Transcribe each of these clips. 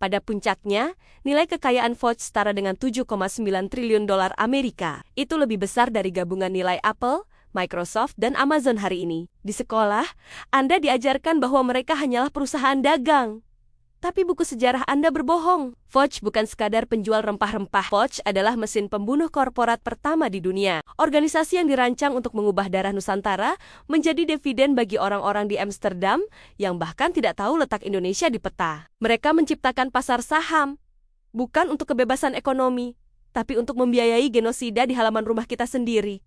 Pada puncaknya, nilai kekayaan Forbes setara dengan 7,9 triliun dolar Amerika. Itu lebih besar dari gabungan nilai Apple, Microsoft, dan Amazon hari ini. Di sekolah, Anda diajarkan bahwa mereka hanyalah perusahaan dagang. Tapi buku sejarah Anda berbohong. Forbes bukan sekadar penjual rempah-rempah. Forbes adalah mesin pembunuh korporat pertama di dunia. Organisasi yang dirancang untuk mengubah darah Nusantara menjadi dividen bagi orang-orang di Amsterdam yang bahkan tidak tahu letak Indonesia di peta. Mereka menciptakan pasar saham, bukan untuk kebebasan ekonomi, tapi untuk membiayai genosida di halaman rumah kita sendiri.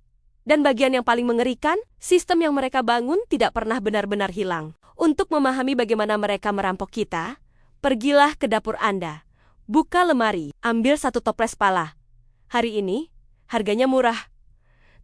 Dan bagian yang paling mengerikan, sistem yang mereka bangun tidak pernah benar-benar hilang. Untuk memahami bagaimana mereka merampok kita, pergilah ke dapur Anda, buka lemari, ambil satu toples pala. Hari ini, harganya murah.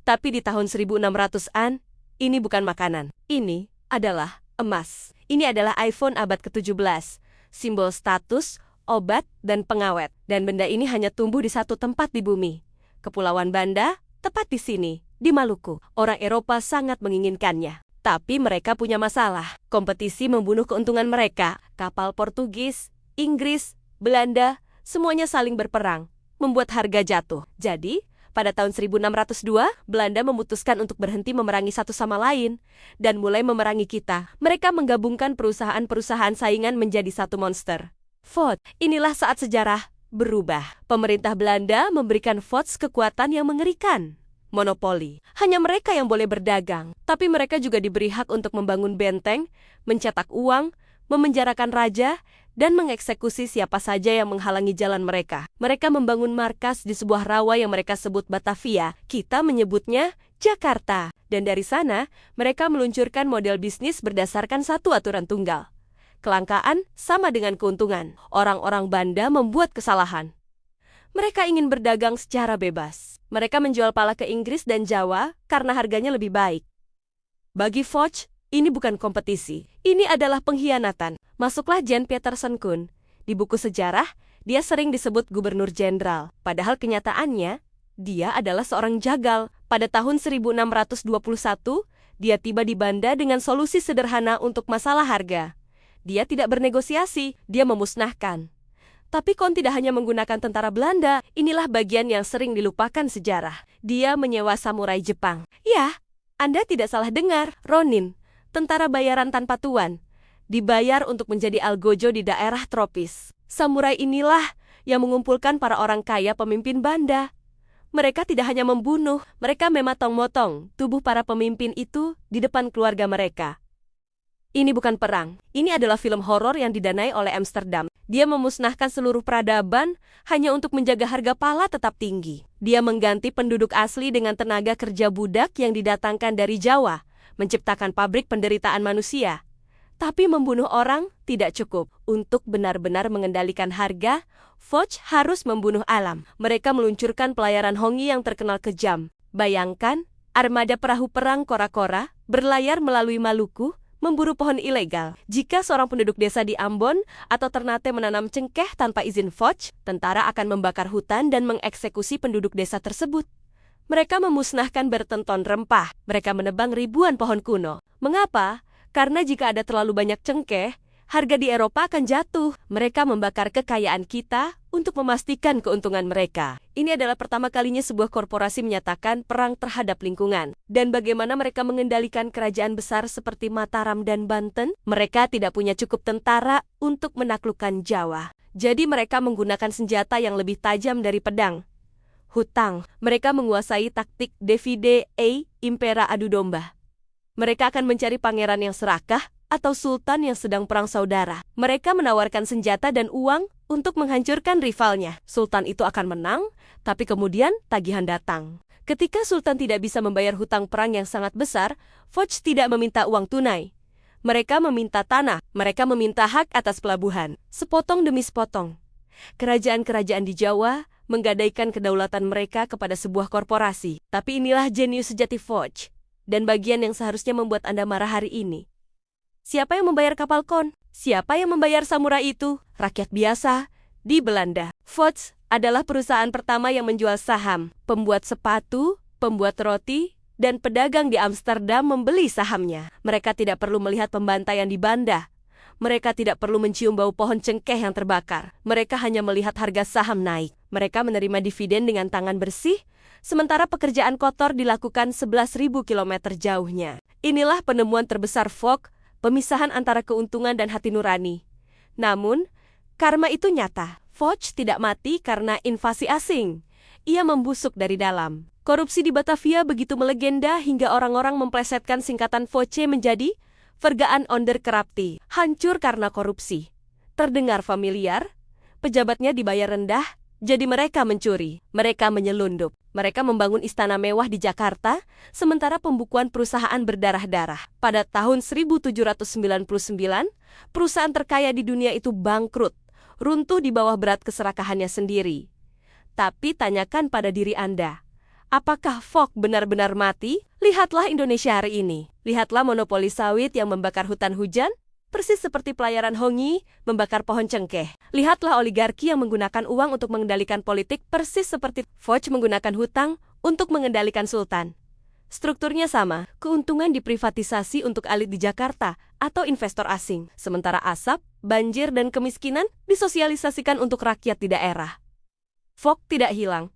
Tapi di tahun 1600-an, ini bukan makanan. Ini adalah emas. Ini adalah iPhone abad ke-17, simbol status, obat, dan pengawet. Dan benda ini hanya tumbuh di satu tempat di bumi. Kepulauan Banda, tepat di sini, di Maluku. Orang Eropa sangat menginginkannya. Tapi mereka punya masalah. Kompetisi membunuh keuntungan mereka. Kapal Portugis, Inggris, Belanda, semuanya saling berperang, membuat harga jatuh. Jadi, pada tahun 1602, Belanda memutuskan untuk berhenti memerangi satu sama lain dan mulai memerangi kita. Mereka menggabungkan perusahaan-perusahaan saingan menjadi satu monster. Forbes, inilah saat sejarah berubah. Pemerintah Belanda memberikan Forbes kekuatan yang mengerikan. Monopoli. Hanya mereka yang boleh berdagang, tapi mereka juga diberi hak untuk membangun benteng, mencetak uang, memenjarakan raja, dan mengeksekusi siapa saja yang menghalangi jalan mereka. Mereka membangun markas di sebuah rawa yang mereka sebut Batavia, kita menyebutnya Jakarta. Dan dari sana, mereka meluncurkan model bisnis berdasarkan satu aturan tunggal. Kelangkaan sama dengan keuntungan. Orang-orang Banda membuat kesalahan. Mereka ingin berdagang secara bebas. Mereka menjual pala ke Inggris dan Jawa karena harganya lebih baik. Bagi Forbes, ini bukan kompetisi. Ini adalah pengkhianatan. Masuklah Jan Peterson Koen. Di buku sejarah, dia sering disebut gubernur jenderal. Padahal kenyataannya, dia adalah seorang jagal. Pada tahun 1621, dia tiba di Banda dengan solusi sederhana untuk masalah harga. Dia tidak bernegosiasi, dia memusnahkan. Tapi Koen tidak hanya menggunakan tentara Belanda, inilah bagian yang sering dilupakan sejarah. Dia menyewa samurai Jepang. Ya, Anda tidak salah dengar, Ronin, tentara bayaran tanpa tuan, dibayar untuk menjadi algojo di daerah tropis. Samurai inilah yang mengumpulkan para orang kaya pemimpin Banda. Mereka tidak hanya membunuh, mereka memotong-motong tubuh para pemimpin itu di depan keluarga mereka. Ini bukan perang, ini adalah film horor yang didanai oleh Amsterdam. Dia memusnahkan seluruh peradaban hanya untuk menjaga harga pala tetap tinggi. Dia mengganti penduduk asli dengan tenaga kerja budak yang didatangkan dari Jawa, menciptakan pabrik penderitaan manusia. Tapi membunuh orang tidak cukup. Untuk benar-benar mengendalikan harga, Forbes harus membunuh alam. Mereka meluncurkan pelayaran hongi yang terkenal kejam. Bayangkan, armada perahu perang kora-kora berlayar melalui Maluku, memburu pohon ilegal. Jika seorang penduduk desa di Ambon atau Ternate menanam cengkeh tanpa izin Forbes, tentara akan membakar hutan dan mengeksekusi penduduk desa tersebut. Mereka memusnahkan bertenton rempah. Mereka menebang ribuan pohon kuno. Mengapa? Karena jika ada terlalu banyak cengkeh, harga di Eropa akan jatuh. Mereka membakar kekayaan kita untuk memastikan keuntungan mereka. Ini adalah pertama kalinya sebuah korporasi menyatakan perang terhadap lingkungan. Dan bagaimana mereka mengendalikan kerajaan besar seperti Mataram dan Banten? Mereka tidak punya cukup tentara untuk menaklukkan Jawa. Jadi mereka menggunakan senjata yang lebih tajam dari pedang. Hutang. Mereka menguasai taktik divide impera adu domba. Mereka akan mencari pangeran yang serakah atau sultan yang sedang perang saudara. Mereka menawarkan senjata dan uang untuk menghancurkan rivalnya. Sultan itu akan menang, tapi kemudian tagihan datang. Ketika sultan tidak bisa membayar hutang perang yang sangat besar, Forbes tidak meminta uang tunai. Mereka meminta tanah, mereka meminta hak atas pelabuhan, sepotong demi sepotong. Kerajaan-kerajaan di Jawa menggadaikan kedaulatan mereka kepada sebuah korporasi. Tapi inilah jenius sejati Forbes. Dan bagian yang seharusnya membuat Anda marah hari ini. Siapa yang membayar kapal Koen? Siapa yang membayar samurai itu? Rakyat biasa di Belanda. Forbes adalah perusahaan pertama yang menjual saham. Pembuat sepatu, pembuat roti, dan pedagang di Amsterdam membeli sahamnya. Mereka tidak perlu melihat pembantaian di Banda. Mereka tidak perlu mencium bau pohon cengkeh yang terbakar. Mereka hanya melihat harga saham naik. Mereka menerima dividen dengan tangan bersih, sementara pekerjaan kotor dilakukan 11.000 kilometer jauhnya. Inilah penemuan terbesar Fogg, pemisahan antara keuntungan dan hati nurani. Namun, karma itu nyata. Fogg tidak mati karena invasi asing. Ia membusuk dari dalam. Korupsi di Batavia begitu melegenda hingga orang-orang memplesetkan singkatan VOCE menjadi Vergaan onder Corruptie, hancur karena korupsi. Terdengar familiar? Pejabatnya dibayar rendah, jadi mereka mencuri. Mereka menyelundup. Mereka membangun istana mewah di Jakarta, sementara pembukuan perusahaan berdarah-darah. Pada tahun 1799, perusahaan terkaya di dunia itu bangkrut, runtuh di bawah berat keserakahannya sendiri. Tapi tanyakan pada diri Anda, apakah Fogg benar-benar mati? Lihatlah Indonesia hari ini. Lihatlah monopoli sawit yang membakar hutan hujan, persis seperti pelayaran Hongi membakar pohon cengkeh. Lihatlah oligarki yang menggunakan uang untuk mengendalikan politik, persis seperti Fogg menggunakan hutang untuk mengendalikan sultan. Strukturnya sama, keuntungan diprivatisasi untuk elit di Jakarta atau investor asing, sementara asap, banjir, dan kemiskinan disosialisasikan untuk rakyat di daerah. Fogg tidak hilang.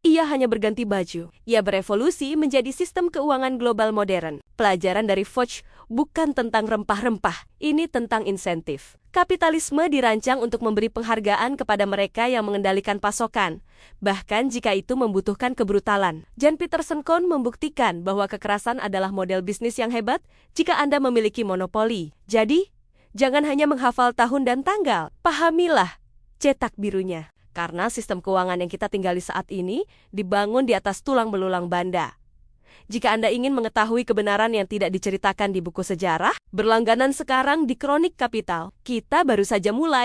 Ia hanya berganti baju. Ia berevolusi menjadi sistem keuangan global modern. Pelajaran dari Fogg bukan tentang rempah-rempah, ini tentang insentif. Kapitalisme dirancang untuk memberi penghargaan kepada mereka yang mengendalikan pasokan, bahkan jika itu membutuhkan kebrutalan. Jan Peterson Kohn membuktikan bahwa kekerasan adalah model bisnis yang hebat jika Anda memiliki monopoli. Jadi, jangan hanya menghafal tahun dan tanggal, pahamilah cetak birunya. Karena sistem keuangan yang kita tinggali saat ini dibangun di atas tulang belulang Banda. Jika Anda ingin mengetahui kebenaran yang tidak diceritakan di buku sejarah, berlangganan sekarang di Kronik Kapital. Kita baru saja mulai.